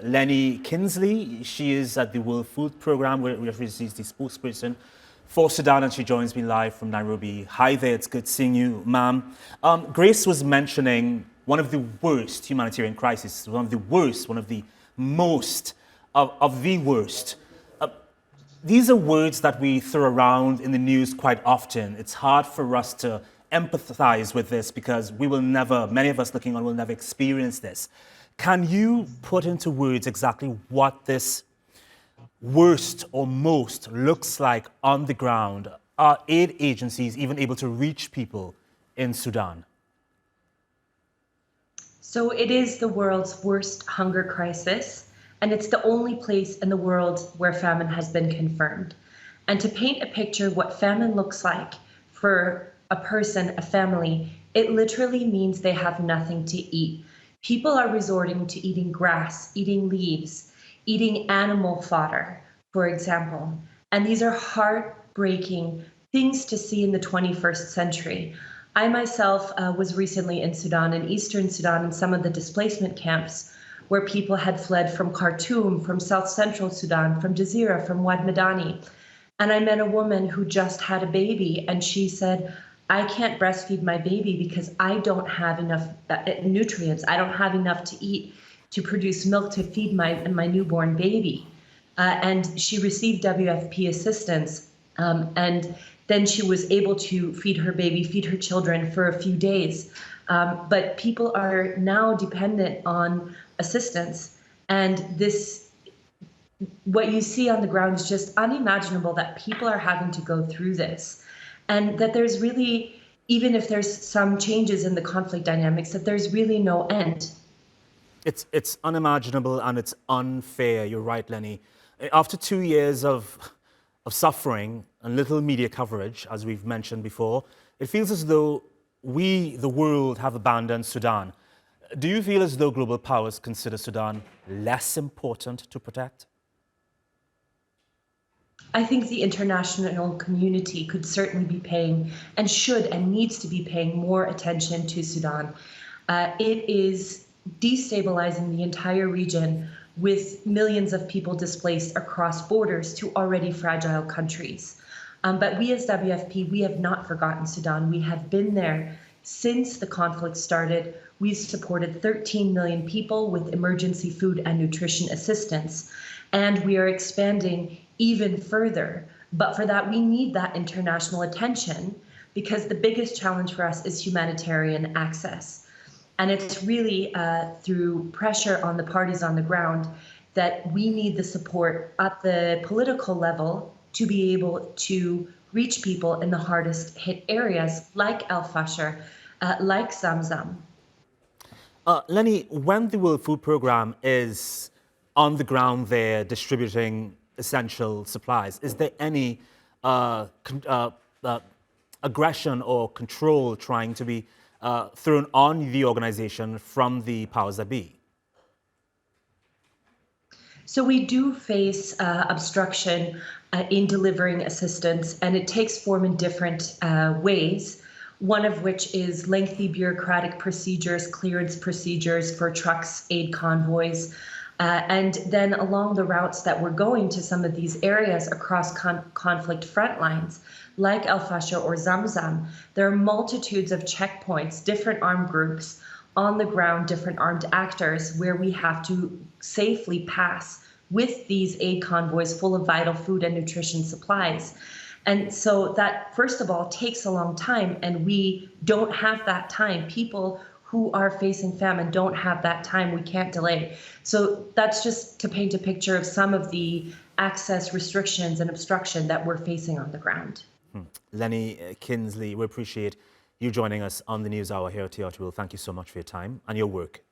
Leni Kinzli. She is at the World Food Programme, where she's the spokesperson for Sudan, and she joins me live from Nairobi. Hi there, it's good seeing you, ma'am. Grace was mentioning one of the worst humanitarian crises, one of the worst, one of the most of the worst. These are words that we throw around in the news quite often. It's hard for us to empathize with this because we will never, many of us looking on will never experience this. Can you put into words exactly what this worst or most looks like on the ground? Are aid agencies even able to reach people in Sudan? So it is the world's worst hunger crisis, and it's the only place in the world where famine has been confirmed. And to paint a picture what famine looks like for a person, a family, it literally means they have nothing to eat. People are resorting to eating grass, eating leaves, eating animal fodder, for example. And these are heartbreaking things to see in the 21st century. I myself was recently in Sudan, in eastern Sudan, in some of the displacement camps where people had fled from Khartoum, from South Central Sudan, from Jazeera, from Wad Madani. And I met a woman who just had a baby, and she said, I can't breastfeed my baby because I don't have enough nutrients. I don't have enough to eat to produce milk to feed my newborn baby. And she received WFP assistance. And then she was able to feed her baby, feed her children for a few days. But people are now dependent on assistance. And this, what you see on the ground is just unimaginable that people are having to go through this. And that there's really, even if there's some changes in the conflict dynamics, that there's really no end. It's unimaginable and it's unfair. You're right, Leni. After 2 years of suffering and little media coverage, as we've mentioned before, it feels as though we, the world, have abandoned Sudan. Do you feel as though global powers consider Sudan less important to protect? I think the international community could certainly be paying and should and needs to be paying more attention to Sudan. It is destabilizing the entire region with millions of people displaced across borders to already fragile countries. But we as WFP, we have not forgotten Sudan. We have been there since the conflict started. We've supported 13 million people with emergency food and nutrition assistance, and we are expanding even further. But for that, we need that international attention because the biggest challenge for us is humanitarian access. And it's really through pressure on the parties on the ground that we need the support at the political level to be able to reach people in the hardest hit areas like El Fasher, like Zamzam. Leni, when the World Food Programme is on the ground there distributing essential supplies, is there any aggression or control trying to be thrown on the organization from the powers that be? So we do face obstruction in delivering assistance, and it takes form in different ways, one of which is lengthy bureaucratic procedures, clearance procedures for trucks, aid convoys. And then along the routes that we're going to some of these areas across conflict front lines, like El Fasher or Zamzam, there are multitudes of checkpoints, different armed groups on the ground, different armed actors, where we have to safely pass with these aid convoys full of vital food and nutrition supplies. And so that, first of all, takes a long time, and we don't have that time. People who are facing famine don't have that time. We can't delay. So that's just to paint a picture of some of the access restrictions and obstruction that we're facing on the ground. Leni Kinzli, we appreciate you joining us on the News Hour here at TRT. Thank you so much for your time and your work.